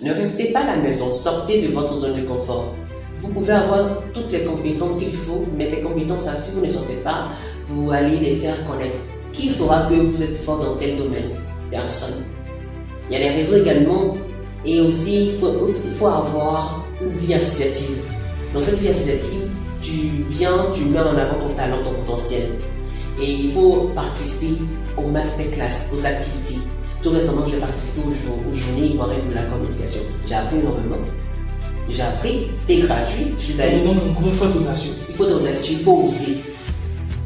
Ne restez pas à la maison, sortez de votre zone de confort. Vous pouvez avoir toutes les compétences qu'il faut, mais ces compétences-là, si vous ne sortez pas, vous allez les faire connaître. Qui saura que vous êtes fort dans tel domaine? Personne. Il y a les réseaux également, et aussi il faut avoir une vie associative. Dans cette vie associative, tu mets en avant ton talent, ton potentiel. Et il faut participer aux masterclass, aux activités. Tout récemment, j'ai participé aux journées ivoiriennes de la communication. J'ai appris énormément. J'ai appris, c'était gratuit. Je suis allé. Donc, il faut être audacieux. Il faut être audacieux, il faut oser.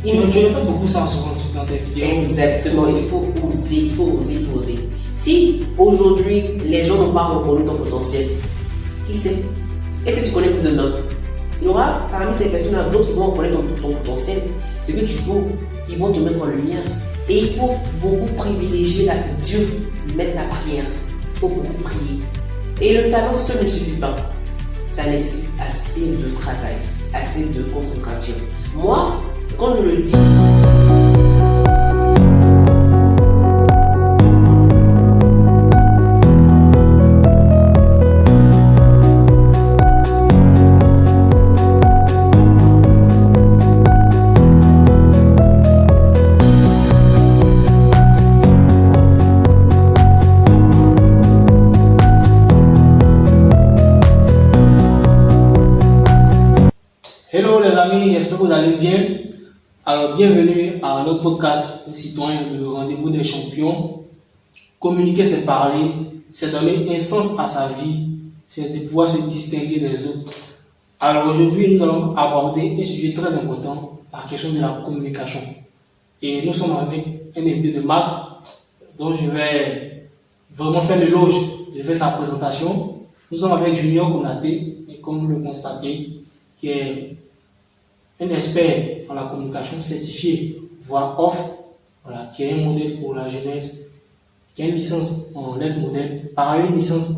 Tu ne fais pas beaucoup ça souvent dans tes vidéos. Exactement, il faut oser. Si aujourd'hui les gens n'ont pas reconnu ton potentiel, qui sait? Est-ce que tu connais pour demain? Il y aura parmi ces personnes d'autres qui vont reconnaître ton potentiel, ce que tu vaux, qui vont te mettre en lumière. Et il faut beaucoup privilégier Dieu, mettre la prière. Il faut beaucoup prier. Et le talent seul ne suffit pas. Ça nécessite assez de travail, assez de concentration. Moi, quand je le dis, Hello les amis, j'espère que vous allez bien. Alors bienvenue à notre podcast citoyen, le rendez-vous des champions. Communiquer, c'est parler, c'est donner un sens à sa vie, c'est de pouvoir se distinguer des autres. Alors aujourd'hui, nous allons aborder un sujet très important, la question de la communication. Et nous sommes avec un invité de marque dont je vais vraiment faire l'éloge. Je vais faire sa présentation. Nous sommes avec Junior Konaté, et comme vous le constatez, qui est un expert en la communication certifié, voire off, voilà, qui est un modèle pour la jeunesse, qui a une licence en lettres modèle, par ailleurs une licence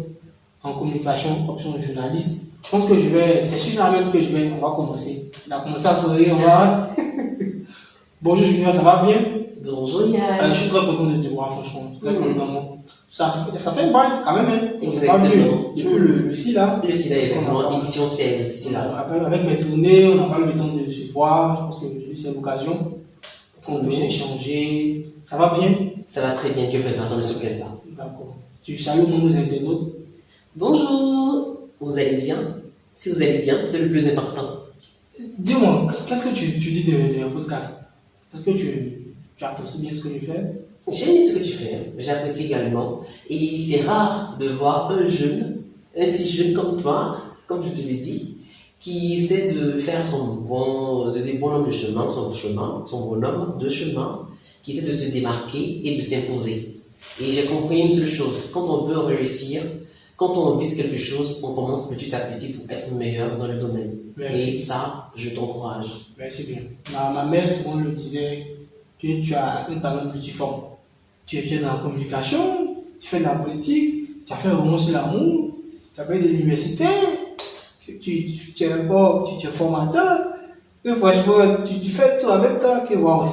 en communication, option de journaliste. Je pense que c'est sûr même que on va commencer. Il a commencé à sourire, voilà. Bonjour Junior, ça va bien? bonjour Yann. Je suis très content de te voir, franchement, très content. Ça fait une balle quand même, hein. Exactement. Depuis le SILA. Le SIDA est vraiment édition 16, c'est là. Avec mes tournées, on n'a pas eu le temps de se voir. Je pense que aujourd'hui c'est l'occasion qu'on puisse échanger. Ça va bien? Ça va très bien, Dieu fait grâce, on ne se plaint pas. D'accord. Tu salues nos internautes. Bonjour, vous allez bien? Si vous allez bien, c'est le plus important. Dis-moi, qu'est-ce que tu dis de podcast? Est-ce que tu apprécies bien ce que je fais? J'aime bien ce que tu fais, j'apprécie également. Et c'est rare de voir un si jeune comme toi, comme je te l'ai dit, qui essaie de faire son bonhomme de chemin, son bonhomme de chemin, qui essaie de se démarquer et de s'imposer. Et j'ai compris une seule chose, quand on veut réussir, quand on vise quelque chose, on commence petit à petit pour être meilleur dans le domaine. Merci. Et ça, je t'encourage. Merci bien. Ma mère souvent le disait que tu as un talent multiforme. Tu es dans la communication, tu fais de la politique, tu as fait un roman sur l'amour, tu as fait de l'université, tu es formateur, et franchement, tu fais tout avec toi, que waouh,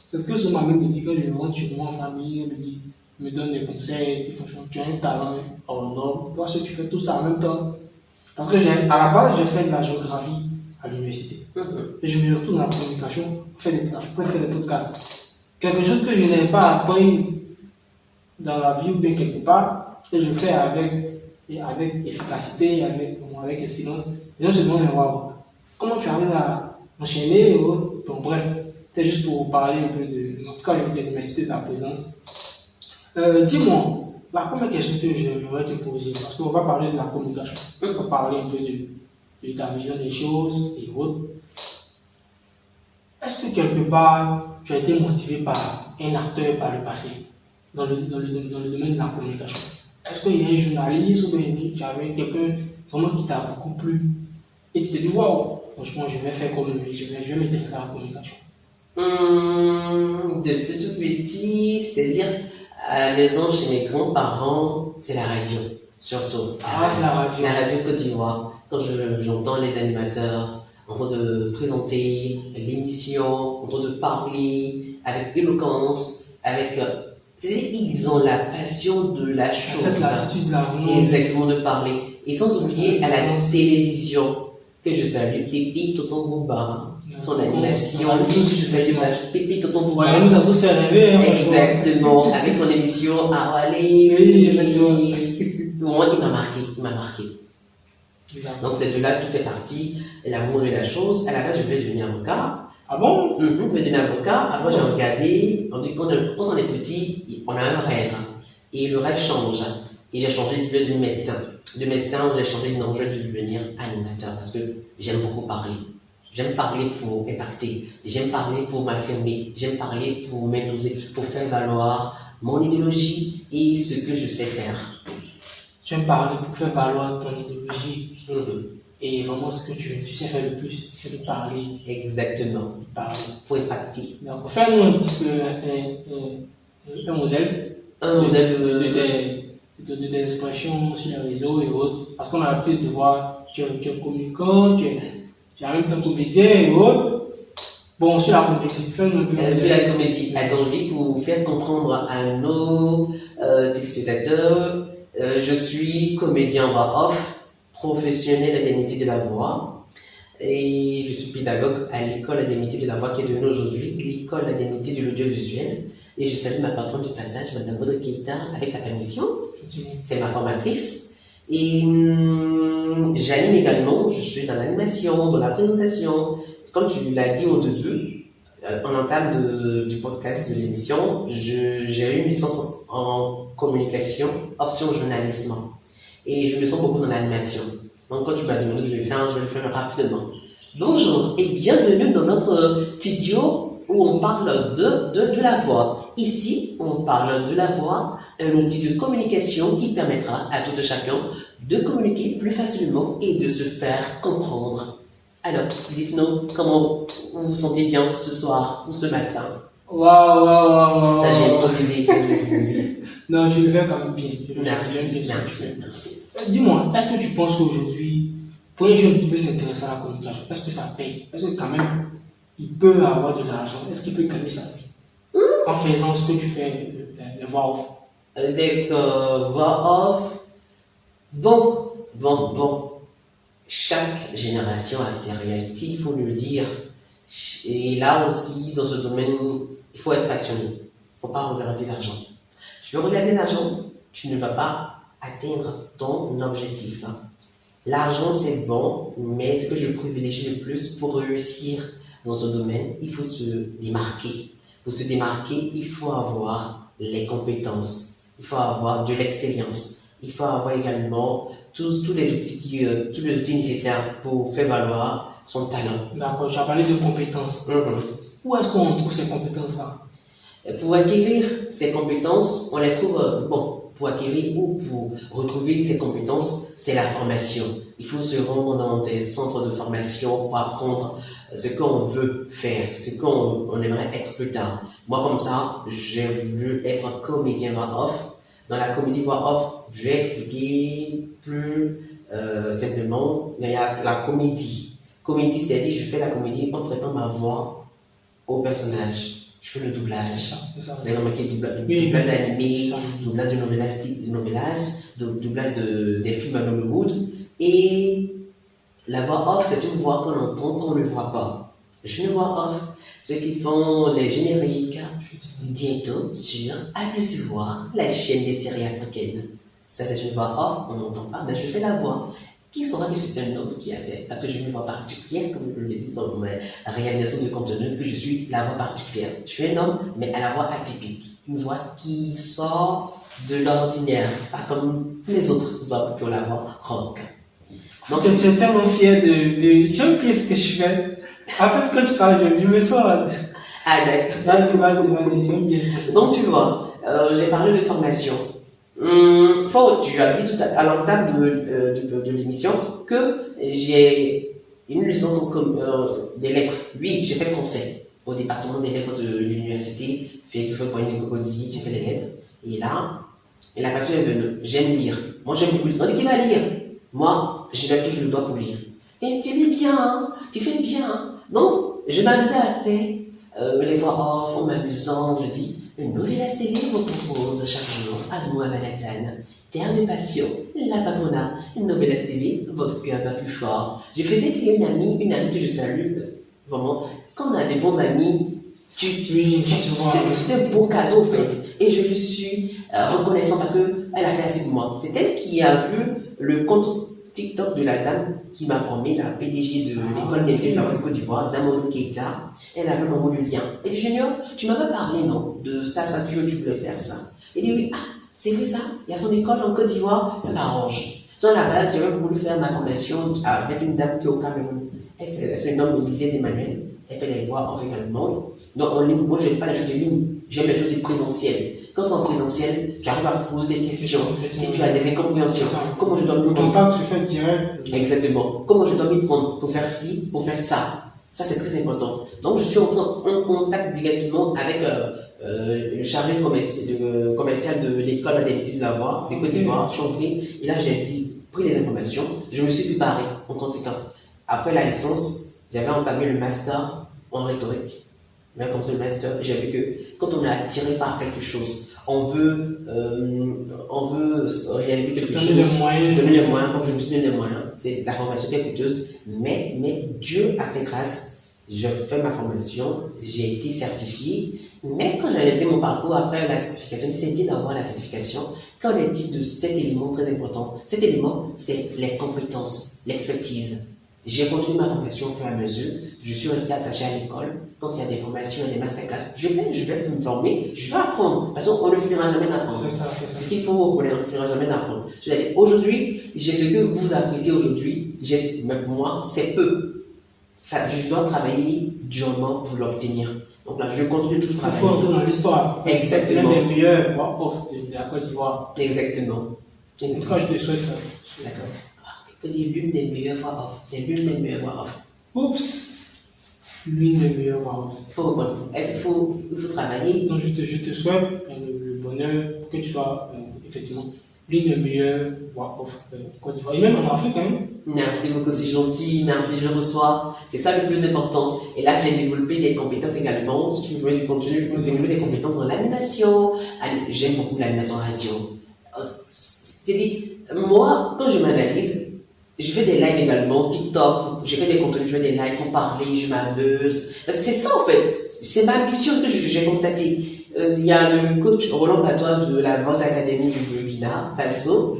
c'est ce que souvent ma mère me dit quand je rentre chez moi en famille, elle me donne des conseils, que franchement, tu as un talent hors norme, toi, tu fais tout ça en même temps. Parce que à la base, je fais de la géographie à l'université. Et je me retrouve dans la communication, je fais des podcasts. Quelque chose que je n'ai pas appris dans la vie ou bien quelque part, que je fais avec efficacité, avec excellence. Les gens se demandent, waouh, comment tu arrives à enchaîner? Donc, bref, c'est juste pour parler un peu en tout cas, je te remercie de ta présence. Dis-moi, la première question que j'aimerais te poser, parce qu'on va parler de la communication, on va parler un peu de ta vision des choses et autres. Est-ce que quelque part, tu as été motivé par un acteur par le passé, dans le domaine de la communication? Est-ce qu'il y a un journaliste ou bien tu avais quelqu'un vraiment qui t'a beaucoup plu et tu t'es dit, waouh, franchement, je vais faire comme lui, je vais m'intéresser à la communication? Depuis tout petit, c'est-à-dire à la maison chez mes grands-parents, c'est la radio, surtout. C'est la radio. La radio Côte d'Ivoire. Quand j'entends les animateurs en train de présenter l'émission, en train de parler avec éloquence, avec Ils ont la passion de la chose. Cette attitude-là, exactement, de parler. Et sans oublier à la télévision, que je salue, Pépi Tonton Bouba, son animation, je salue Pépi Tonton Bouba. Elle nous a tous fait rêver. Exactement, avec son émission Awale. Moi, il m'a marqué. Donc c'est de là que tout fait partie, l'amour de la chose. À la base, je voulais devenir avocat. Ah bon? Je voulais devenir avocat. Après, j'ai regardé, on dit quand on est petit, on a un rêve. Et le rêve change. Et j'ai changé de médecin. De médecin, j'ai changé de nom, je vais devenir animateur parce que j'aime beaucoup parler. J'aime parler pour impacter. J'aime parler pour m'affirmer. J'aime parler pour m'imposer, pour faire valoir mon idéologie et ce que je sais faire. Tu aimes parler pour faire valoir ton idéologie. Et vraiment ce que tu sais faire le plus, c'est de parler. Exactement. Parler. Pour impacter. Donc, fais-nous un petit peu un modèle. Un modèle de tes expressions sur les réseaux et autres. Parce qu'on a l'habitude de voir, tu es communicant, tu es en même temps comédien et autres. Bon, sur la comédie, fais-nous un peu. Sur la comédie, attendez, pour faire comprendre à nos téléspectateurs, je suis comédien voix off, professionnel à l'indemnité de la voix, et je suis pédagogue à l'école indemnité de la voix qui est devenue aujourd'hui l'école indemnité de l'audiovisuel. Et je salue ma patronne du passage, Madame Baudre Keita, avec la permission. C'est ma formatrice. Et j'anime également, je suis dans l'animation, dans la présentation. Comme tu l'as dit au début, en entame du podcast de l'émission, j'ai eu une licence en communication, option journalisme. Et je me sens beaucoup dans l'animation. Donc quand tu m'as demandé de le faire, je vais le faire rapidement. Bonjour et bienvenue dans notre studio où on parle de la voix. Ici, on parle de la voix, un outil de communication qui permettra à tout chacun de communiquer plus facilement et de se faire comprendre. Alors, dites-nous comment vous vous sentez bien ce soir ou ce matin. Waouh. Ça, j'ai improvisé. Non, je le fais quand même bien. Merci. Dis-moi, est-ce que tu penses qu'aujourd'hui, pour un jeune qui veut s'intéresser à la communication, est-ce que ça paye? Est-ce que quand même, il peut avoir de l'argent? Est-ce qu'il peut gagner sa vie en faisant ce que tu fais, les voix off? Des voix off. Bon. Chaque génération a ses réalités, il faut le dire. Et là aussi, dans ce domaine, il faut être passionné. Il ne faut pas regarder l'argent. Tu veux regarder l'argent, tu ne vas pas atteindre ton objectif. L'argent, c'est bon, mais ce que je privilégie le plus pour réussir dans ce domaine, il faut se démarquer. Pour se démarquer, il faut avoir les compétences, il faut avoir de l'expérience, il faut avoir également tous les outils nécessaires pour faire valoir son talent. D'accord, tu as parlé de compétences. Où est-ce qu'on trouve ces compétences-là? Pour acquérir ces compétences, on les trouve, pour acquérir ou pour retrouver ces compétences, c'est la formation. Il faut se rendre dans des centres de formation pour apprendre ce qu'on veut faire, ce qu'on aimerait être plus tard. Moi, comme ça, j'ai voulu être comédien voix off. Dans la comédie voix off, je vais expliquer plus simplement. Il y a la comédie. Comédie, c'est-à-dire je fais la comédie en prêtant ma voix au personnage. Je fais le doublage. Vous avez remarqué doublage d'animé, doublage de novelas, doublage des films à Hollywood. Et la voix off, c'est une voix qu'on entend, qu'on ne voit pas. Je suis une voix off. Ceux qui font les génériques, bientôt sur A+, la chaîne des séries africaines. Ça, c'est une voix off, on n'entend pas, mais je fais la voix. Qui saura que c'est un homme qui a fait? Parce que j'ai une voix particulière, comme je le dis dans ma réalisation de contenu, que je suis la voix particulière. Je suis un homme, mais à la voix atypique. Une voix qui sort de l'ordinaire, pas comme les autres hommes qui ont la voix rock. Donc, je suis tellement fier j'aime bien ce que je fais. En fait, quand tu parles, je me sens. Ah, d'accord. Vas-y, j'aime bien. Donc, tu vois, j'ai parlé de formation. Tu as dit tout à l'entame de l'émission que j'ai une licence des lettres. Oui, j'ai fait français au département des lettres de l'université Félix Houphouët-Boigny de Cocody. J'ai fait les lettres. Et là, la passion est venue. J'aime lire. Moi, j'aime beaucoup lire. On dit qui va lire? Moi, je lève toujours le doigt pour lire. Et tu lis bien, hein? Tu fais bien. Donc, je m'amusais à faire les voix off en m'amusant. Je dis, Nouvelle TV vous propose chaque jour à nous à Manhattan. Terre de passion, la Patrona, Nouvelle TV, votre cœur bat plus fort. Je faisais qu'il y a une amie que je salue. Vraiment, quand on a des bons amis, c'est un beau cadeau en fait. Et je lui suis reconnaissant parce qu'elle a fait assez de moi. C'est elle qui a vu le compte TikTok de la dame qui m'a formé, la PDG de l'école d'élèves de Côte d'Ivoire, Damodo Keita. Elle a vu mon le lien. Elle dit Junior, tu m'as pas parlé non de ça, tu voulais faire ça. Elle dit oui, c'est vrai ça, il y a son école en Côte d'Ivoire, ça m'arrange. Sur la base, j'avais voulu faire ma formation avec une dame qui est au Cameroun. C'est une dame au lycée d'Emmanuel. Elle fait des voix également. Donc en ligne, moi je n'aime pas les choses de ligne, j'aime les choses de présentiel. Quand c'est en présentiel, j'arrive à poser des questions. Si tu as des incompréhensions, comment je dois me prendre? Contact se fait direct. Exactement. Comment je dois m'y prendre pour faire ci, pour faire ça. Ça c'est très important. Donc je suis en contact directement avec le chargé commercial de l'école d'administration de la voix, de Côte d'Ivoire, Chanterie. Et là j'ai pris les informations, je me suis préparé en conséquence. Après la licence, j'avais entamé le master en rhétorique. Mais comme c'est le master, j'ai vu que quand on est attiré par quelque chose, on veut réaliser quelque chose, donner les moyens, comme je me suis donné les moyens. C'est la formation qui est coûteuse, mais Dieu a fait grâce. J'ai fait ma formation, j'ai été certifié, mais quand j'ai réalisé mon parcours après la certification, c'est bien d'avoir la certification. Qu'en est-il de cet élément très important? Cet élément, c'est les compétences, l'expertise. J'ai continué ma formation au fur et à mesure. Je suis resté attaché à l'école. Quand il y a des formations et des masterclass, je vais me former, je vais apprendre. Parce qu'on ne finira jamais d'apprendre. C'est ça. Ce qu'il faut reconnaître, on ne finira jamais d'apprendre. Aujourd'hui, j'ai ce que vous appréciez aujourd'hui. Moi, c'est peu. Je dois travailler durement pour l'obtenir. Donc là, je continue toujours à travailler. Il faut entrer dans l'histoire. Exactement. L'un des meilleurs voix-off de la Côte d'Ivoire. Exactement. En tout cas, je te souhaite ça. D'accord. Il faut dire l'une des meilleures voix off. C'est l'une des meilleures voix off. Oups! L'une des meilleures voix off. Il faut travailler. Donc, je te souhaite le bonheur que tu sois effectivement l'une des meilleures voix off de Côte d'Ivoire. Et même en Afrique, hein. Merci beaucoup, c'est gentil. Merci, je reçois. C'est ça le plus important. Et là, j'ai développé des compétences également. Si tu veux du contenu, j'ai développé des compétences dans l'animation. J'aime beaucoup l'animation radio. C'est-à-dire, moi, quand je m'analyse, je fais des lives également, TikTok, je fais des contenus, je fais des lives pour parler, je m'amuse. Parce que c'est ça en fait, c'est ma mission que j'ai constaté. Il y a le coach Roland Patois de la Voix Académie du Burkina Faso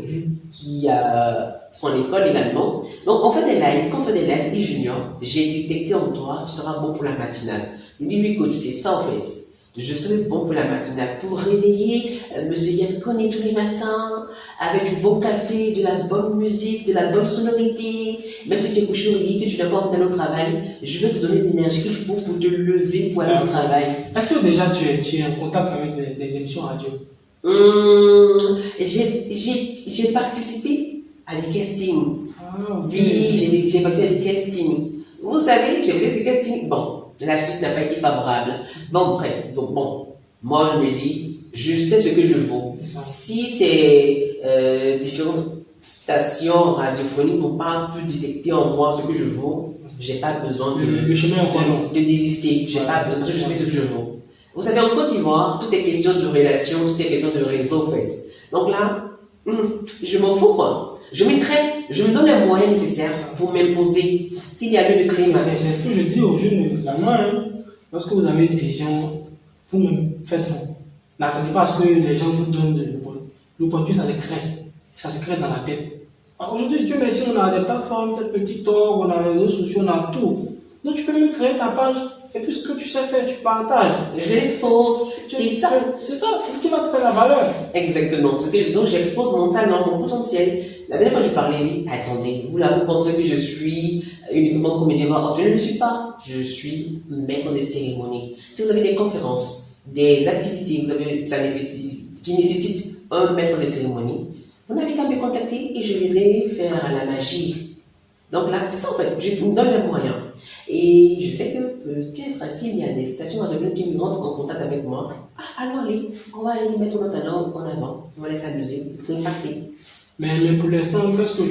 qui a son école également. Donc on fait des lives, quand on fait des lives, il dit Junior, j'ai détecté en toi, tu seras bon pour la matinale. Il dit oui coach, c'est ça en fait. Je serai bon pour la matinale, pour réveiller Monsieur Yankoni tous les matins, avec du bon café, de la bonne musique, de la bonne sonorité. Même si tu es couché au lit, que tu n'as pas envie d'aller au travail, je vais te donner l'énergie qu'il faut pour te lever pour aller au travail. Est-ce que déjà tu es en contact avec des émissions radio? J'ai participé à des castings. Okay. Oui, j'ai participé à des castings. Vous savez, j'ai fait ces castings. Bon, la suite n'a pas été favorable. Bon, bref. Donc, bon, moi je me dis, je sais ce que je vaux. Si c'est différentes stations radiophoniques n'ont pas pu détecter en moi ce que je vaux, j'ai pas besoin de désister. J'ai pas besoin, je sais ce que je vaux. Vous savez, en Côte d'Ivoire, tout est question de relation, tout est question de réseau, en fait. Donc là, je m'en fous, quoi. Je me donne les moyens nécessaires pour m'imposer. S'il y a lieu de créer c'est ce que je dis aux jeunes, évidemment, hein. Lorsque vous avez une vision, vous-même, faites-vous. N'attendez pas à ce que les gens vous donnent le point, ça se crée dans la tête. Aujourd'hui, Dieu merci, on a des plateformes, peut-être le TikTok, on a les réseaux sociaux, on a tout. Donc tu peux même créer ta page, fais plus ce que tu sais faire, tu partages. J'expose, c'est ça. C'est ça, c'est ce qui va te faire la valeur. Exactement, donc j'expose mon talent, mon potentiel. La dernière fois je parlais, je dis, attendez, vous là vous pensez que je suis uniquement comédien, je ne le suis pas, je suis maître de cérémonie. Si vous avez des conférences, des activités qui nécessitent un maître de cérémonie, vous n'avez qu'à me contacter et je viendrai faire la magie. Donc là, c'est ça en fait, je me donne les moyens. Et je sais que peut-être s'il y a des stations radiophoniques qui rentrent en contact avec moi, allons aller, on va aller mettre notre talent en avant, on va aller s'amuser, il faut impacter. Mais pour l'instant, qu'est-ce que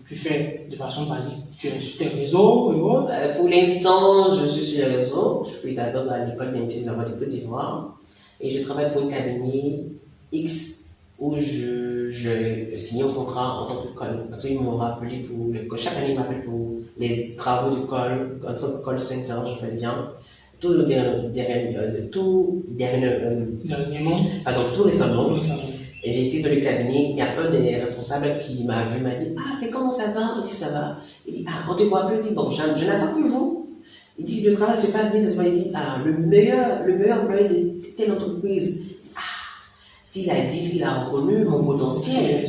tu fais de façon basique? Tu es sur tes réseaux et autres? Pour l'instant, je suis sur les réseaux, je suis pédagogue à l'école d'intelligence de la Côte d'Ivoire. et je travaille pour un cabinet X où je signe un contrat en tant que call. Parce qu'ils m'ont rappelé chaque année, ils m'appellent pour les travaux de call, entre call center, je fais bien. Tout récemment. Et j'ai été dans le cabinet, il y a un des responsables qui m'a vu, m'a dit, ah, c'est comment ça va? Il dit, ça va. Il dit, ah, on te voit plus, il dit, bon, je n'attends que vous. Il dit, le travail se passe bien, ça se passe. Il dit, ah, le meilleur employé de telle entreprise. Ah, s'il a dit, s'il a reconnu mon potentiel.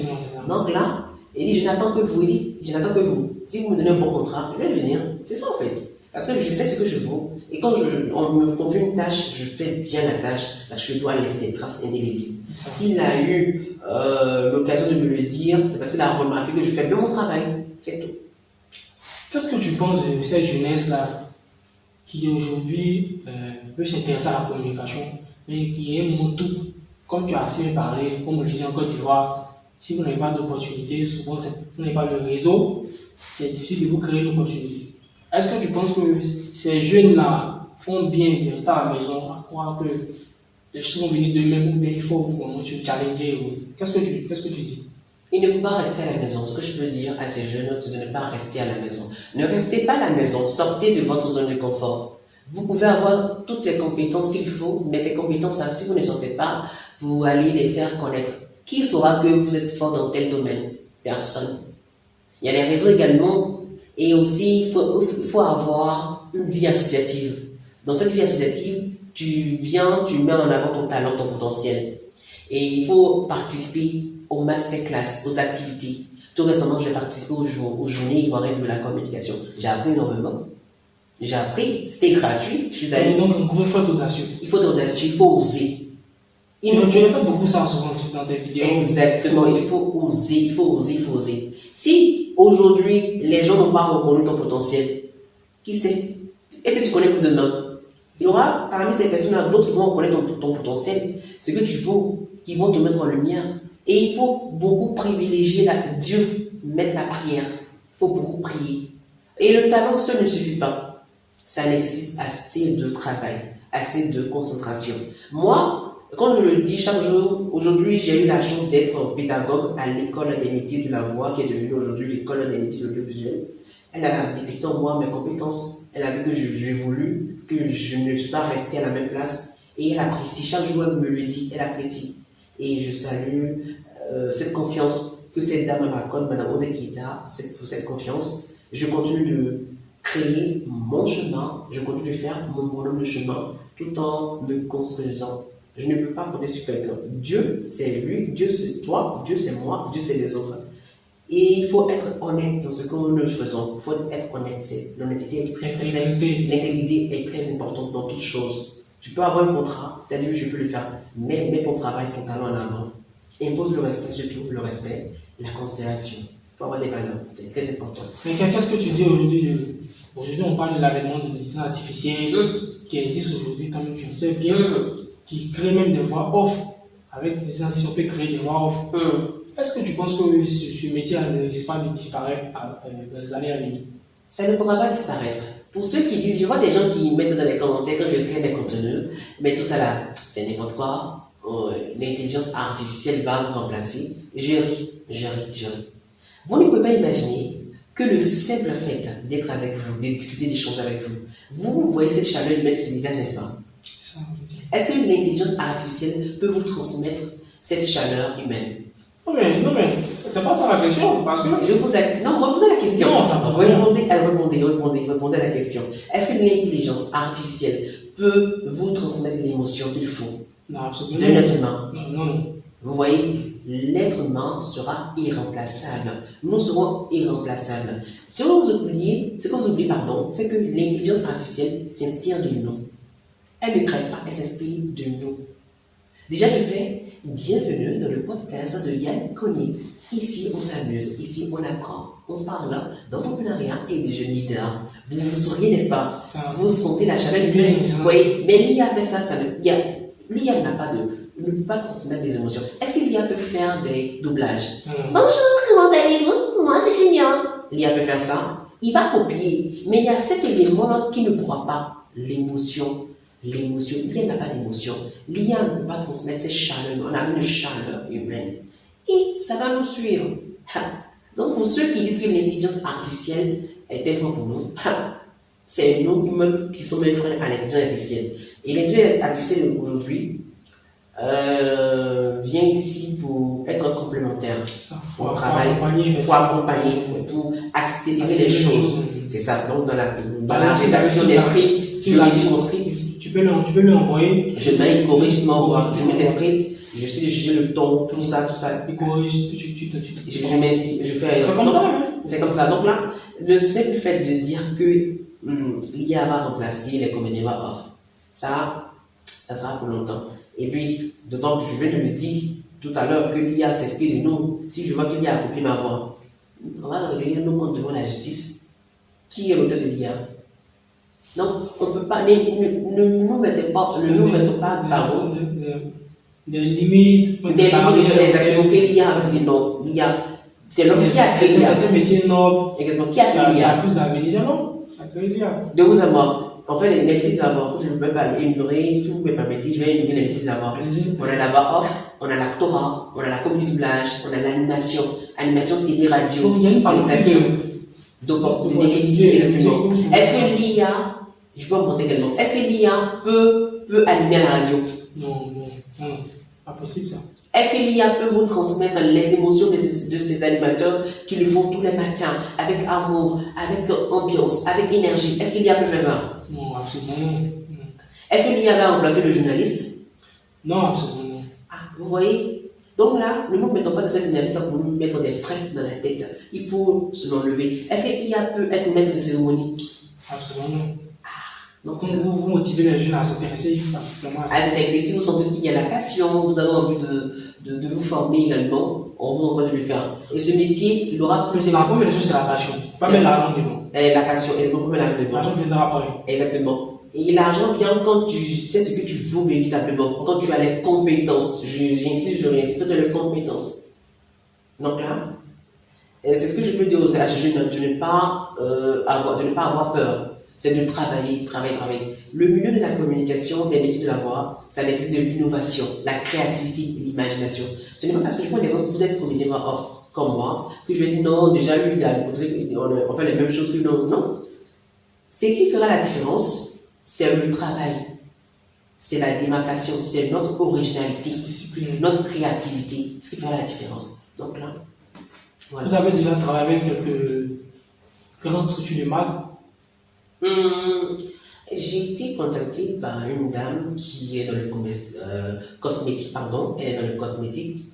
Donc là, il dit, je n'attends que vous. Il dit, je n'attends que vous. Si vous me donnez un bon contrat, je vais venir. C'est ça, en fait. Parce que je sais ce que je vaux. Et quand on me confie une tâche, je fais bien la tâche parce que je dois laisser des traces indélébiles. S'il a eu l'occasion de me le dire, c'est parce qu'il a remarqué que je fais bien mon travail. C'est tout. Qu'est-ce que tu penses de cette jeunesse-là qui aujourd'hui peut s'intéresser à la communication, mais qui est mon tout? Comme tu as assez parlé, comme on le dit en Côte d'Ivoire, si vous n'avez pas d'opportunité, souvent vous n'avez pas le réseau, c'est difficile de vous créer une opportunité. Est-ce que tu penses que ces jeunes-là font bien de rester à la maison, à croire que les choses vont venir d'eux-mêmes, ou bien il faut vraiment se challenger? Qu'est-ce que tu dis? Il ne faut pas rester à la maison. Ce que je peux dire à ces jeunes, c'est de ne pas rester à la maison. Ne restez pas à la maison, sortez de votre zone de confort. Vous pouvez avoir toutes les compétences qu'il faut, mais ces compétences-là, si vous ne sortez pas, vous allez les faire connaître. Qui saura que vous êtes fort dans tel domaine? Personne. Il y a les réseaux également. Et aussi, il faut avoir une vie associative. Dans cette vie associative, tu mets en avant ton talent, ton potentiel. Et il faut participer aux masterclass, aux activités. Tout récemment, j'ai participé aux journées ivoiriennes de la communication. J'ai appris énormément. J'ai appris, c'était gratuit. Je suis allé. Donc, il faut être audacieux. Il faut être audacieux, il faut oser. Tu répètes beaucoup ça souvent dans tes vidéos. Exactement, il faut oser, il faut oser, il faut oser. Si aujourd'hui les gens n'ont pas reconnu ton potentiel, qui sait? Est-ce que tu connais pour demain? Il y aura parmi ces personnes-là d'autres qui vont reconnaître ton potentiel, ce que tu vaux, qui vont te mettre en lumière. Et il faut beaucoup privilégier Dieu, mettre la prière. Il faut beaucoup prier. Et le talent seul ne suffit pas. Ça nécessite assez de travail, assez de concentration. Moi, quand je le dis chaque jour, aujourd'hui j'ai eu la chance d'être pédagogue à l'école des métiers de la voix, qui est devenue aujourd'hui l'école des métiers de l'audiovisuel. Elle a détecté en moi mes compétences. Elle a vu que j'ai voulu, que je ne suis pas resté à la même place. Et elle apprécie. Chaque jour, elle me le dit. Elle apprécie. Et je salue cette confiance que cette dame m'accorde, Madame Odekita, pour cette confiance. Je continue de créer mon chemin. Je continue de faire mon bonhomme de chemin tout en me construisant. Je ne peux pas compter sur quelqu'un. Dieu, c'est lui. Dieu, c'est toi. Dieu, c'est moi. Dieu, c'est les autres. Et il faut être honnête dans ce que nous faisons. Il faut être honnête. L'honnêteté est très importante dans toute chose. Tu peux avoir un contrat, tu as dit oui, je peux le faire, mais mets ton travail, ton talent en avant. Impose le respect, surtout le respect, la considération. Il faut avoir des valeurs, c'est très important. Mais qu'est-ce que tu dis aujourd'hui? Aujourd'hui, on parle de l'avènement de l'intelligence artificielle qui existe aujourd'hui, comme tu le sais bien, qui crée même des voix off. Avec l'intelligence artificielle, on peut créer des voix off. Est-ce que tu penses que ce métier risque pas de disparaître dans les années à venir? Ça ne pourra pas disparaître. Pour ceux qui disent, je vois des gens qui mettent dans les commentaires quand je crée mes contenus, mais tout ça là, c'est n'importe quoi. L'intelligence artificielle va vous remplacer. Je ris. Vous ne pouvez pas imaginer que le simple fait d'être avec vous, de discuter, d'échanger avec vous, vous voyez cette chaleur humaine qui se dégage, n'est-ce pas? Est-ce que l'intelligence artificielle peut vous transmettre cette chaleur humaine? Non mais c'est pas ça la question, parce que... Reposez la question. Répondez à la question. Est-ce que l'intelligence artificielle peut vous transmettre l'émotion qu'il faut? Non, absolument. De l'être humain. Non. Vous voyez, l'être humain sera irremplaçable. Nous serons irremplaçables. Ce que vous oubliez, c'est que l'intelligence artificielle s'inspire de nous. Elle ne crée pas, elle s'inspire de nous. Déjà, je fais bienvenue dans le podcast de Yann Cognier. Ici, on s'amuse, ici, on apprend, on parle d'entrepreneuriat et de jeunes leaders. Vous vous souriez, n'est-ce pas? Vous sentez la chaleur humaine. Oui, mais l'IA fait ça. L'IA ne peut pas transmettre des émotions. Est-ce que l'IA peut faire des doublages? Bonjour, comment allez-vous? Moi, c'est Julien. L'IA peut faire ça. Il va copier, mais il y a cet élément-là qui ne pourra pas, l'émotion. l'émotion. L'IA n'a pas d'émotion. L'IA ne peut pas transmettre cette chaleur. On a une chaleur humaine. Et ça va nous suivre. Donc, pour ceux qui disent que l'intelligence artificielle est tellement pour nous, c'est nous humains qui sommes freins à l'intelligence artificielle. Et l'intelligence artificielle aujourd'hui vient ici pour être complémentaire. Pour accompagner, pour accélérer les choses. C'est ça. Donc, dans la rédaction des scripts, je rédige mon script. Tu peux lui envoyer. Je mets, il corrige, il m'envoie. Je mets des scripts, je sais juger le ton, tout ça. Il corrige, je fais. C'est comme ça, hein? C'est comme ça. Donc là, le simple fait de dire que l'IA va remplacer les comédiens off, ça sera pour longtemps. Et puis, d'autant que je viens de le dire tout à l'heure que l'IA s'inspire de nous. Si je vois que l'IA a copié ma voix, on va régler nos comptes devant la justice. Qui est l'auteur de l'IA? Donc, on ne peut pas, ne nous mettez pas, pardon. Des limites. Exactement. Que l'IA va dire non. L'IA, c'est l'homme qui a créé l'IA. C'est un métier noble. Exactement. Qui a créé l'IA? Il y a plus d'avenir, non? Ça crée l'IA. De vous à moi. En fait, les métiers de la voix, je ne peux pas ignorer, si vous ne pouvez pas permettre, je vais ignorer les métiers de la voix. On a la voix off, on a l'actorat, on a la comédie doublage, on a l'animation, animation télé, radio, présentation. Donc, exactement. Est-ce que l'IA, je peux en penser également, est-ce que l'IA peut animer à la radio? Non, pas possible ça. Est-ce que l'IA peut vous transmettre les émotions de ces animateurs qui le font tous les matins, avec amour, avec ambiance, avec énergie? Est-ce que l'IA peut faire ça? Non, absolument non. Est-ce que l'IA va remplacer le journaliste? Non, absolument non. Ah, vous voyez? Donc là, ne nous mettons pas dans cette dynamique pour nous mettre des freins dans la tête. Il faut se l'enlever. Est-ce que l'IA peut être maître de cérémonie? Absolument non. Donc, vous motivez les jeunes à s'intéresser particulièrement à ça. Si vous sentez qu'il y a la passion, vous avez envie de vous former également, on vous encourage de le faire. Et ce métier, il aura plusieurs. La première chose, c'est la passion. Pas même l'argent devant. La passion, et le l'argent viendra après. Exactement. Et l'argent vient quand tu sais ce que tu vaux véritablement, quand tu as les compétences. J'insiste, je réinsiste, quand tu as les compétences. Donc là, c'est ce que je peux dire aux jeunes, de ne pas avoir peur. C'est de travailler. Le milieu de la communication, des métiers de la voix, ça nécessite de l'innovation, la créativité et l'imagination. Ce n'est pas parce que je prends l'exemple que vous êtes comédien off comme moi, que je vais dire non, déjà lui, on fait les mêmes choses que nous. Non. Ce qui fera la différence, c'est le travail, c'est la démarcation, c'est notre originalité, notre créativité, ce qui fera la différence. Donc là, voilà. Vous avez déjà travaillé avec quelques grandes structures de marque? J'ai été contacté par une dame qui est dans le cosmétique, elle est dans le cosmétique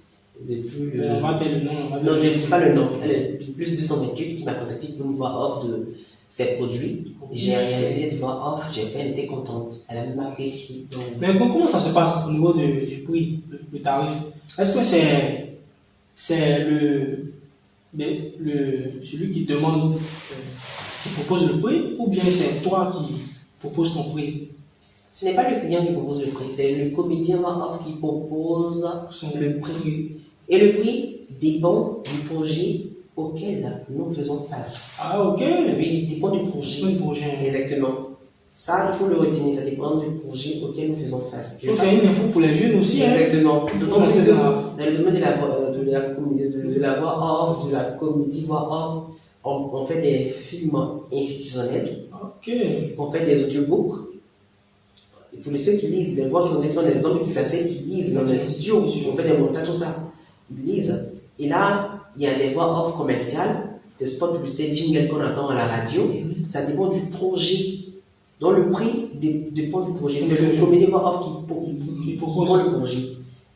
depuis le... On va dire le nom. Non, je ne sais pas le nom. Elle est plus de 228 qui m'a contacté pour une voix off de ses produits. J'ai réalisé cette voix off, elle était contente, elle a même apprécié. Donc... Mais comment ça se passe au niveau du prix, le tarif? Est-ce que c'est celui qui demande, qui propose le prix, ou bien c'est toi qui proposes ton prix? Ce n'est pas le client qui propose le prix, c'est le comédien off qui propose le prix. Et le prix dépend du projet auquel nous faisons face. Ah, ok. Oui, il dépend du projet. Exactement. Ça, il faut le retenir, ça dépend du projet auquel nous faisons face. Donc, c'est une info pour les jeunes aussi. Exactement. D'autant plus que dans le domaine de la voix off, de la comédie voix off, on fait des films institutionnels. Ok. On fait des audiobooks. Et pour ceux qui lisent, les voix sont des hommes qui s'asseyent, qui lisent dans un studio. On fait des montages, tout ça. Ils lisent. Et là, il y a des voix off commerciales, des spots publicitaires, des jingles qu'on entend à la radio. Ça dépend du projet. Donc le prix dépend du projet. C'est le comédien voix off qui propose le projet.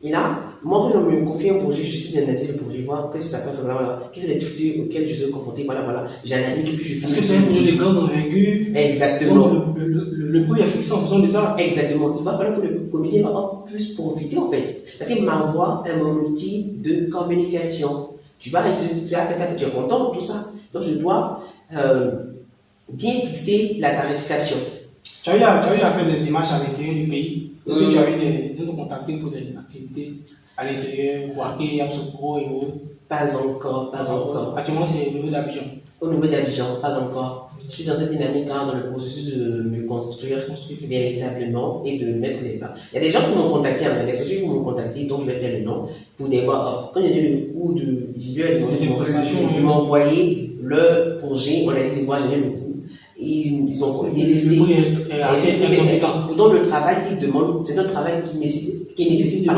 Et là, moi, quand je me confie un projet, je suis d'analyser le projet, voir qu'est-ce que ça peut faire, voilà, quels sont les difficultés auxquels je suis confronté, voilà. J'analyse et puis je fais. Parce que c'est un projet de grande envergure. Exactement. Donc le prix est fixé en fonction de ça. Exactement. Il va falloir que le comédien voix off puisse profiter en fait. Parce que ma voix est mon outil de communication. Tu vas utiliser, tu es content de tout ça. Donc je dois bien fixer la tarification. Tu as eu à faire des démarches à l'intérieur du pays. Est-ce que tu as eu des gens contactés pour des activités à l'intérieur, Waké, Yamsoukro et autres? Pas encore, pas encore. Actuellement, c'est au niveau d'Abidjan. Au niveau d'Abidjan, pas encore. Je suis dans cette dynamique dans le processus de me construire véritablement et de mettre les pas. Il y a des gens qui m'ont contacté, il y a des sociétés qui m'ont contacté, dont je vais taire le nom, pour des voix off. Quand j'ai eu le coût de ils m'ont envoyé le projet, on a essayé de voir, j'ai eu le coût. Ils ont désisté. Pourtant, le travail qu'ils demandent, c'est un travail qui nécessite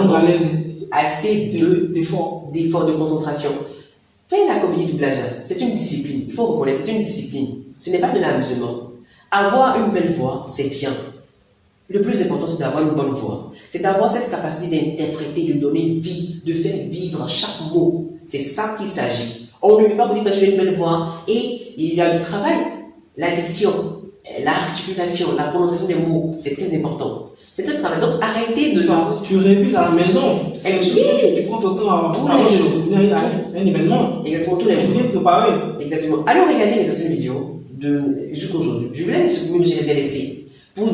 assez d'efforts de concentration. Faire la comédie doublage, c'est une discipline. Il faut reconnaître, c'est une discipline. Ce n'est pas de l'amusement. Avoir une belle voix, c'est bien. Le plus important, c'est d'avoir une bonne voix. C'est d'avoir cette capacité d'interpréter, de donner vie, de faire vivre chaque mot. C'est ça qu'il s'agit. On ne peut pas vous dire que j'ai une belle voix et il y a du travail. L'addiction, l'articulation, la prononciation des mots, c'est très important. C'est un travail. Donc arrêtez de... Ça, tu révises à la maison. Tu prends ton temps à un événement. Exactement, tous les jours. Bien préparé. Exactement. Allons regarder mes anciennes vidéos jusqu'aujourd'hui. Je vais les ai laissées pour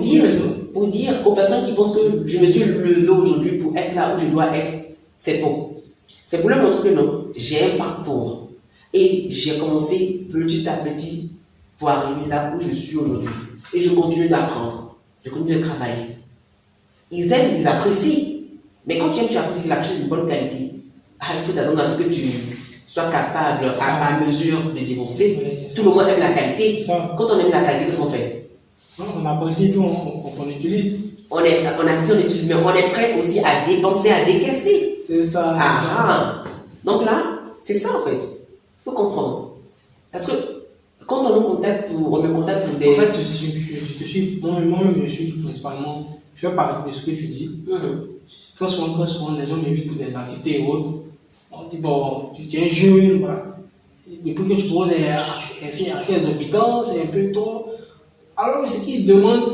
dire aux personnes qui pensent que je me suis levé aujourd'hui pour être là où je dois être. C'est faux. C'est pour leur montrer que non, j'ai un parcours. Et j'ai commencé petit à petit pour arriver là où je suis aujourd'hui. Et je continue d'apprendre. Je continue de travailler. Ils aiment, ils apprécient. Mais quand tu aimes, tu apprécies la chose de bonne qualité. Il faut t'attendre à ce que tu sois capable, à mesure de dénoncer. Tout le monde aime la qualité. Quand on aime la qualité, qu'est-ce qu'on fait? On apprécie, puis on utilise. On utilise, mais on est prêt aussi à dépenser, à décaisser. C'est ça. Donc là, c'est ça en fait. Il faut comprendre. Parce que quand on me contacte pour des... En fait, moi-même, je suis principalement... Je fais partie de ce que tu dis. Très souvent, les gens m'invitent pour des activités et autres. On dit, bon, tu es jeune, voilà. Le prix que tu poses est assez exorbitant, c'est un peu trop. Alors, ce qu'ils demandent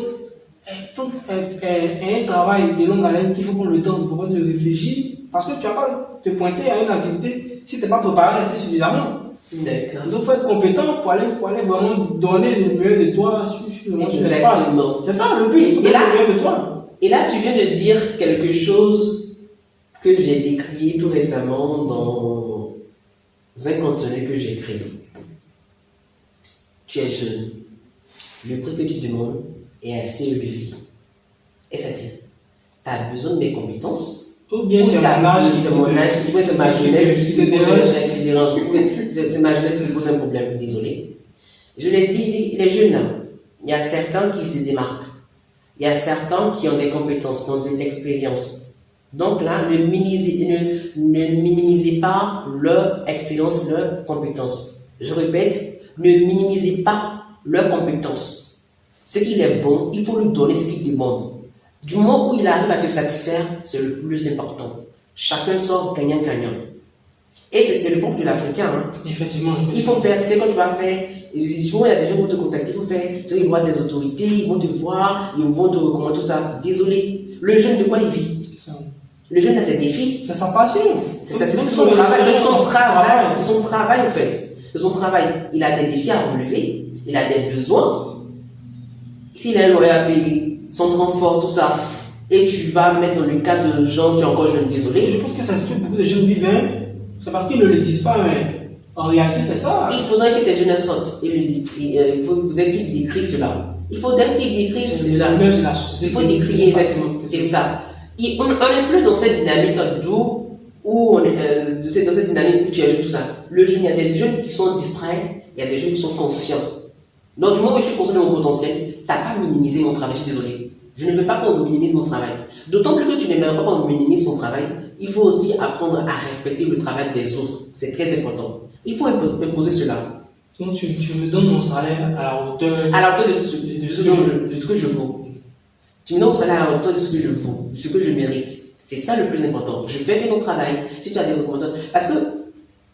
est un travail de longue haleine qu'il faut prendre le temps de pouvoir te réfléchir. Parce que tu ne vas pas te pointer à une activité si tu n'es pas préparé assez suffisamment. D'accord. Donc, il faut être compétent pour aller vraiment donner le meilleur de toi sur l'espace. C'est ça le but, il faut donner le meilleur de toi. Et là, tu viens de dire quelque chose que j'ai décrié tout récemment dans un contenu que j'ai créé. Tu es jeune. Le prix que tu demandes est assez élevé. Et ça tient. Tu as besoin de mes compétences. Ou bien c'est mon âge, c'est ma jeunesse qui te dérange. C'est ma jeunesse qui te pose un problème. Désolé. Je l'ai dit, les jeunes, il y a certains qui se démarquent. Il y a certains qui ont des compétences, qui ont de l'expérience. Donc là, ne minimisez pas leur expérience, leurs compétences. Je répète, ne minimisez pas leurs compétences. Ce qu'il est bon, il faut lui donner ce qu'il demande. Du moment où il arrive à te satisfaire, c'est le plus important. Chacun sort gagnant-gagnant. Et c'est le propre de l'Africain. Hein. Effectivement. Il faut faire, c'est quand tu vas faire. Souvent, il y a des gens qui vont te contacter, il faut faire. Ils vont des autorités, ils vont te voir, ils vont te recommander tout ça. Désolé. Le jeune, de quoi il vit? C'est ça. Le jeune a ses défis. C'est sa passion. C'est son travail. C'est son travail, en fait. C'est son travail. Il a des défis à relever. Il a des besoins. S'il a un loyer à payer, son transport, tout ça, et tu vas mettre dans le cas de gens qui sont encore jeunes, désolé. Je pense que c'est ce que beaucoup de jeunes vivent. C'est parce qu'ils ne le disent pas, mais en réalité, c'est ça. Il faudrait que ces jeunes sortent et le disent. Il faudrait qu'ils décrivent cela. Il faudrait qu'ils décrivent cela. Il faut décrire exactement. C'est ça. On n'est plus dans cette dynamique où dans cette dynamique où tu ajoutes tout ça. Le jeune, il y a des jeunes qui sont distraits, il y a des jeunes qui sont conscients. Donc, du moment où je suis conscient de mon potentiel, tu n'as pas minimisé mon travail, je suis désolé. Je ne veux pas qu'on minimise mon travail. D'autant plus que tu n'aimerais pas qu'on minimise son travail, il faut aussi apprendre à respecter le travail des autres. C'est très important. Il faut imposer cela. Donc, tu me donnes mon salaire à la hauteur de ce que je vaux. Tu me donnes mon salaire à la hauteur de ce que je vaux, de ce que je mérite. C'est ça le plus important. Je fais bien mon travail. Si tu as des recommandations. Parce que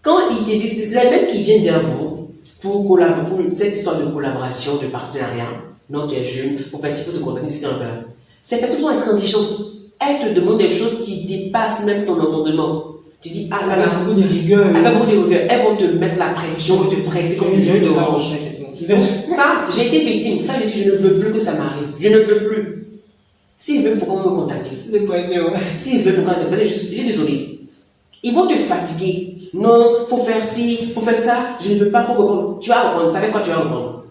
quand ils te disent, les mêmes qui viennent vers vous pour cette histoire de collaboration, de partenariat, non, tu es jeune, pour faire si faut te contacter, c'est faire. Ces personnes sont intransigeantes. Elles te demandent des choses qui dépassent même ton entendement. Tu dis, ah là là. Beaucoup de rigueur. Elles vont te mettre la pression, te presser comme du jus d'orange. Ça, j'ai été victime. Ça, je dis, je ne veux plus que ça m'arrive. Je ne veux plus. S'ils veulent, pourquoi me contacter? C'est des pressions. S'ils veulent me contacter, je suis désolé. Ils vont te fatiguer. non, faut faire ci, faut faire ça, je ne veux pas, faut reprendre. Tu vas reprendre, ça fait quoi tu vas reprendre?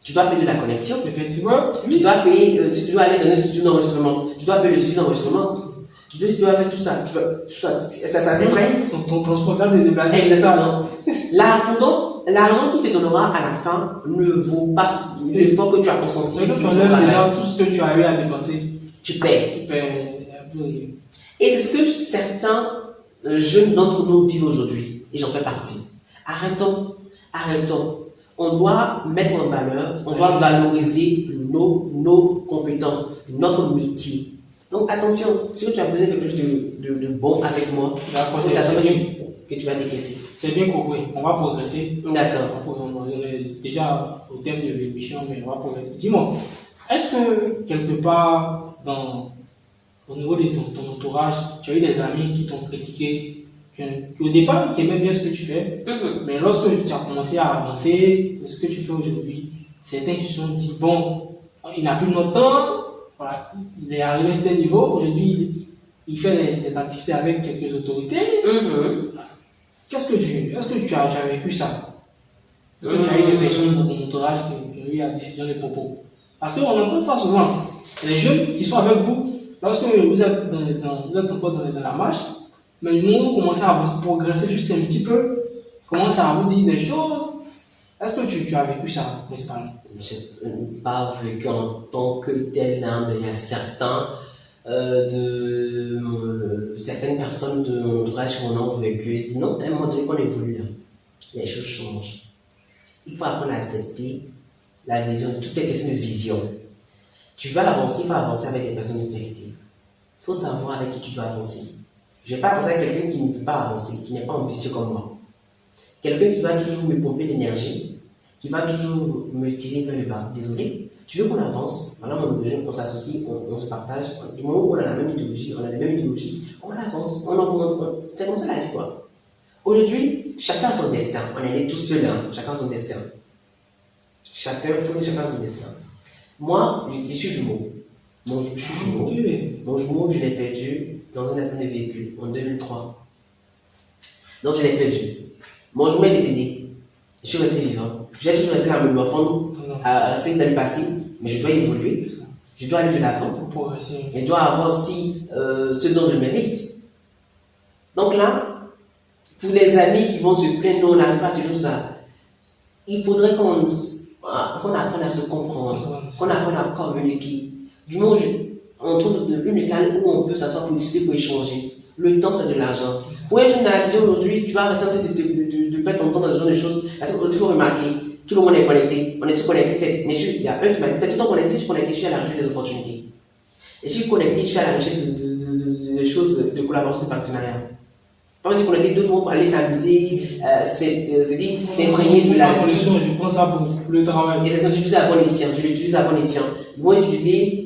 Tu dois payer de la connexion. Effectivement. Tu dois payer, si tu dois aller dans un studio d'enregistrement, tu dois payer le studio d'enregistrement. Tu dois faire tout ça, ça t'effraie. Ton transporteur de déplacement. Exactement. L'argent qui te donnera à la fin ne vaut pas l'effort que tu as consenti. Tu enlèves déjà tout ce que tu as eu à dépenser. Tu payes. Tu payes un peu. Et c'est ce que certains jeunes d'entre nous vivent aujourd'hui. Et j'en fais partie. Arrêtons. On doit mettre en valeur, on doit valoriser nos compétences, notre métier. Donc attention, si tu as besoin de quelque chose de bon avec moi, c'est la somme que tu vas décaisser. C'est bien compris, on va progresser. D'accord. On est déjà au thème de l'émission, mais on va progresser. Dis-moi, est-ce que quelque part, au niveau de ton entourage, tu as eu des amis qui t'ont critiqué, qui au départ qui aimaient bien ce que tu fais, mais lorsque tu as commencé à avancer, ce que tu fais aujourd'hui, certains qui se sont dit, bon, il n'a plus notre temps, voilà, il est arrivé à ce niveau, aujourd'hui il fait des activités avec quelques autorités. Est-ce que tu as vécu ça? Est-ce que tu as eu des personnes dans ton entourage qui ont eu la décision des propos? Parce qu'on entend ça souvent. Les jeunes qui sont avec vous, lorsque vous êtes encore dans la marche, mais du moment où vous commencez à progresser juste un petit peu, commencez à vous dire des choses. Est-ce que tu as vécu ça, principalement? Je n'ai pas vécu en tant que tel, mais il y a certaines personnes de mon entourage qui ont vécu. Non, à un moment donné, qu'on évolue là, les choses changent. Il faut apprendre à accepter la vision, toutes les questions de vision. Tu vas avancer, il faut avancer avec des personnes de qualité. Il faut savoir avec qui tu dois avancer. Je ne vais pas avancer avec quelqu'un qui ne veut pas avancer, qui n'est pas ambitieux comme moi. Quelqu'un qui va toujours me pomper l'énergie, qui va toujours me tirer vers le bas. Désolé, tu veux qu'on avance, voilà mon idéologie, on s'associe, on se partage. Du moment où on a la même idéologie, on a les mêmes idéologies, on avance, c'est comme ça la vie quoi. Aujourd'hui, chacun a son destin, on est né tous seuls, chacun a son destin. Chacun a son destin. Moi, je suis jumeau. Mon jumeau, je l'ai perdu dans un accident de véhicule en 2003. Donc je l'ai perdu. Mon jumeau est décédé. Je suis resté vivant. J'ai toujours resté dans le morphone, rester dans le passé, mais je dois évoluer. Je dois aller de l'avant. Je dois avoir aussi ce dont je mérite. Donc là, pour les amis qui vont se plaindre, on n'arrive pas à tout ça. Il faudrait qu'on apprenne à se comprendre, qu'on apprenne à communiquer. Du moment où on trouve une calme où on peut s'asseoir pour discuter, pour échanger. Le temps, c'est de l'argent. Pour un jeune avis aujourd'hui, tu vas rester en train de perdre ton temps dans ce genre de choses. Parce qu'aujourd'hui, il faut remarquer, tout le monde est connecté. On est tous connectés. Mais il y a un qui m'a dit, t'as tout le temps connecté, je suis connecté, je suis à la recherche des opportunités. Et je suis connecté, je suis à la recherche de choses, de collaboration, de partenariat. Quand je suis connecté, d'autres vont aller s'amuser, s'imprégner de la vie. Je prends ça pour le travail. Et c'est quand j'utilise à bon escient. Je l'utilise à bon escient. Ils vont utiliser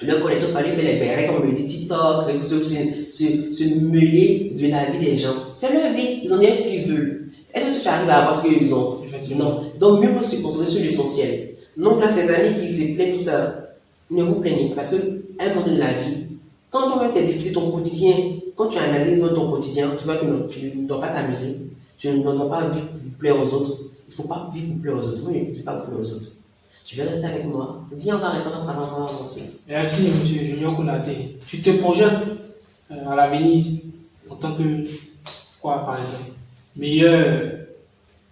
leur connexion pour aller faire les bérets, comme on le dit, TikTok, réseaux sociaux, se mêler de la vie des gens. C'est leur vie, ils ont bien ce qu'ils veulent. Est-ce que tu arrives à avoir ce qu'ils ont? Non. Donc, mieux vaut se concentrer sur l'essentiel. Donc, là, ces amis qui se plaignent, tout ça, ne vous plaignez pas, parce qu'à un moment de la vie, quand on met tes difficultés, ton quotidien, quand tu analyses ton quotidien, tu vois que tu ne dois pas t'amuser, tu ne dois pas vivre pour plaire aux autres. Il ne faut pas vivre pour plaire aux autres. Moi, je ne vis pas pour plaire aux autres. Tu veux rester avec moi? Viens, on va rester en avancer. Merci, M. Junior Konaté. Tu te projettes à l'avenir en tant que quoi, par exemple? Meilleur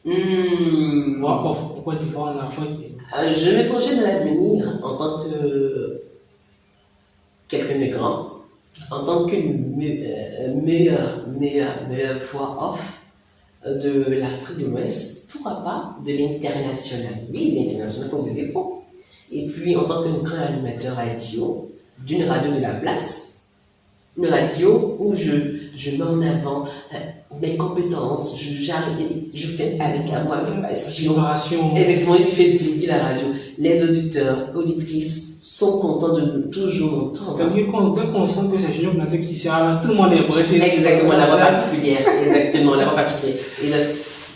pourquoi tu vas en Afrique? Je me projette à l'avenir en tant que quelqu'un de grand, en tant qu'une meilleure voix off de l'Afrique de l'Ouest. Pourquoi pas de l'international? Oui, l'international, il faut viser haut. Et puis, en tant que grand animateur radio, d'une radio de la place, une radio où je mets en avant mes compétences, je fais avec moi mes passions. Exactement, je fais vivre la radio. Les auditeurs, auditrices sont contents de nous toujours entendre. Dès qu'on sent que c'est Junior Konaté qui sert, tout le monde est branché. Exactement, la voix particulière. Exactement, la voix particulière.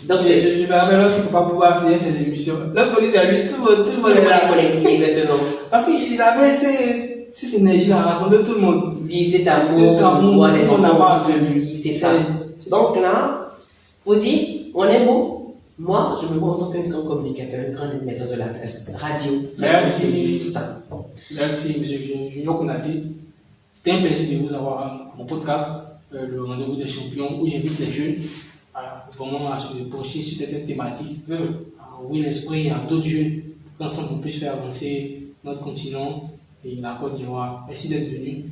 Donc, je me rappelle lorsqu'il ne peut pas pouvoir finir ses émissions. Lorsqu'on dit c'est à lui, tout le monde est là. Connecté, exactement. Parce qu'il avait cette énergie à rassembler tout le monde. Oui, cet amour, son amour de lui, c'est ça. Donc là, Pour dire, on est bon. Moi, je me vois en tant qu'un grand communicateur, un grand animateur de la presse, radio, Merci. tout ça. Merci, M. Junior Konaté. C'était un plaisir de vous avoir à mon podcast, le rendez-vous des champions, où j'invite les jeunes à vraiment à se pencher sur certaines thématiques, à ouvrir l'esprit à d'autres jeunes, pour qu'ensemble on puisse faire avancer notre continent et la Côte d'Ivoire. Merci d'être venu.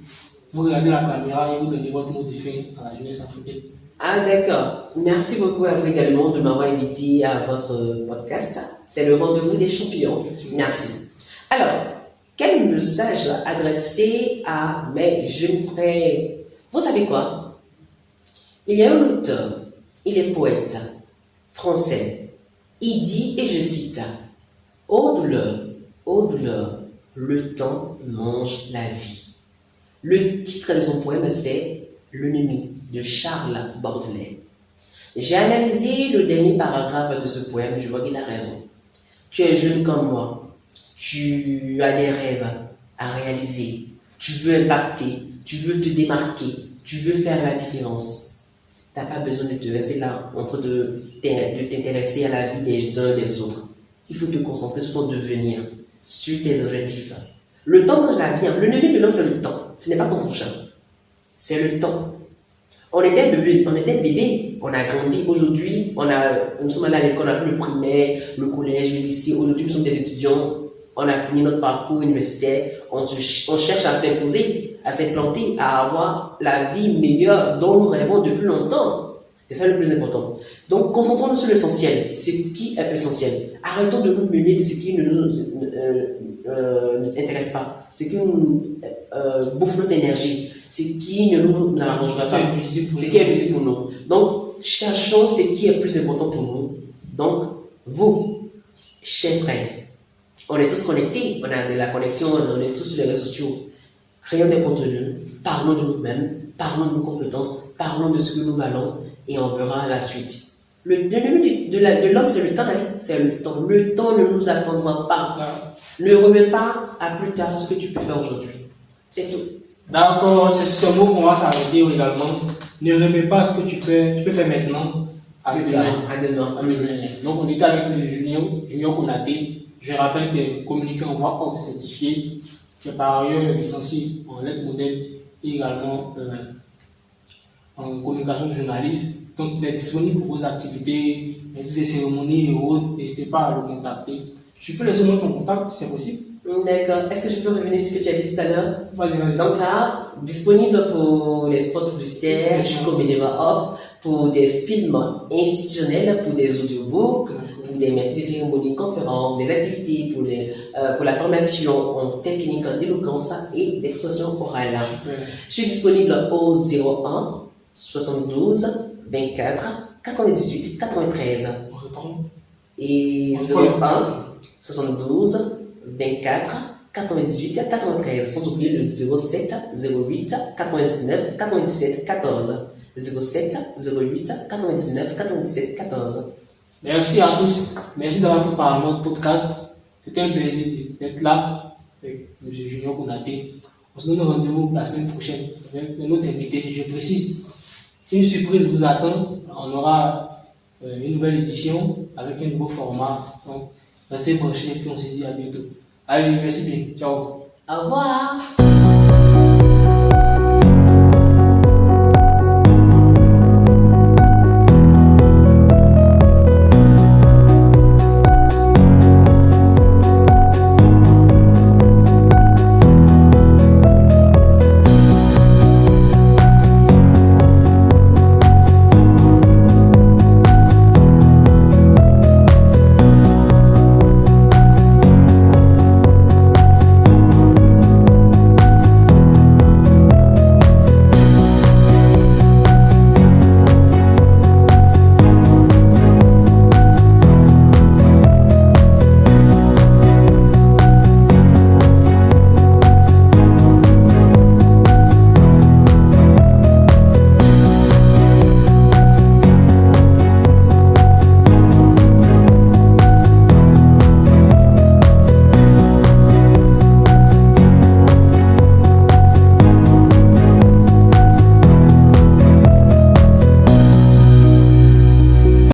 Vous regardez la caméra et vous donnez votre mot de fin à la jeunesse africaine. Ah d'accord. Merci beaucoup à vous également de m'avoir invité à votre podcast. C'est le rendez-vous des champions. Merci. Alors, quel message adresser à mes jeunes frères? Vous savez quoi? Il y a un auteur, il est poète français. Il dit, et je cite, ô douleur, le temps mange la vie. Le titre de son poème, c'est L'ennemi de Charles Baudelaire. J'ai analysé le dernier paragraphe de ce poème et je vois qu'il a raison. Tu es jeune comme moi, tu as des rêves à réaliser, tu veux impacter, tu veux te démarquer, tu veux faire la différence. Tu n'as pas besoin de te rester là en train de t'intéresser à la vie des uns des autres. Il faut te concentrer sur ton devenir, sur tes objectifs. Le temps mange la vie. L'ennemi de l'homme, c'est le temps. Ce n'est pas ton prochain. C'est le temps. On était bébé, on a grandi. Aujourd'hui, nous sommes allés à l'école, on a fait le primaire, le collège, le lycée. Aujourd'hui, nous sommes des étudiants. On a fini notre parcours universitaire. On cherche à s'imposer, à s'implanter, à avoir la vie meilleure dont nous rêvons depuis longtemps. C'est ça le plus important. Donc, concentrons-nous sur l'essentiel. Ce qui est essentiel. Arrêtons de nous mêler de ce qui ne nous intéresse pas. Ce qui nous bouffe notre énergie. Ce qui ne nous arrangera pas. Ce qui est nuisible pour nous. Donc, cherchons ce qui est plus important pour nous. Donc, vous, chers frères, on est tous connectés. On a de la connexion, on est tous sur les réseaux sociaux. Créons des contenus. Parlons de nous-mêmes. Parlons de nos compétences. Parlons de ce que nous valons. Et on verra la suite. Le ennemi de l'homme, c'est le temps. C'est le temps. Le temps ne nous attendra pas. Ne remets pas à plus tard ce que tu peux faire aujourd'hui. C'est tout. D'accord, c'est ce mot qu'on va s'arrêter également. Ne remets pas ce que tu peux faire maintenant à demain. Donc on était avec le Junior Konaté. Je rappelle que est communicant en voix off certifié, qui est par ailleurs licencié en lettres modèles et également en communication journaliste. Donc il est disponible pour vos activités, des cérémonies et autres. N'hésitez pas à le contacter. Tu peux laisser moi ton contact, c'est possible? D'accord. Est-ce que je peux revenir sur ce que tu as dit tout à l'heure? Vas-y. Donc là, disponible pour les spots publicitaires, je suis comédien off, pour des films institutionnels, pour des audiobooks, pour des cérémonies, conférences, des activités, pour la formation en technique d'éloquence et d'expression orale. Je suis disponible au 01 72 24 98 93. On répond. Et 01 72 24 98 93, sans oublier le 07 08 99 97 14. 07 08 99 97 14. Merci à tous. Merci d'avoir préparé notre podcast. C'était un plaisir d'être là avec M. Junior Konaté. On se donne rendez-vous la semaine prochaine avec un autre invité. Je précise, une surprise vous attend. On aura une nouvelle édition avec un nouveau format. Donc, restez branchés et puis on se dit à bientôt. Allez, merci bien. Ciao. Au revoir.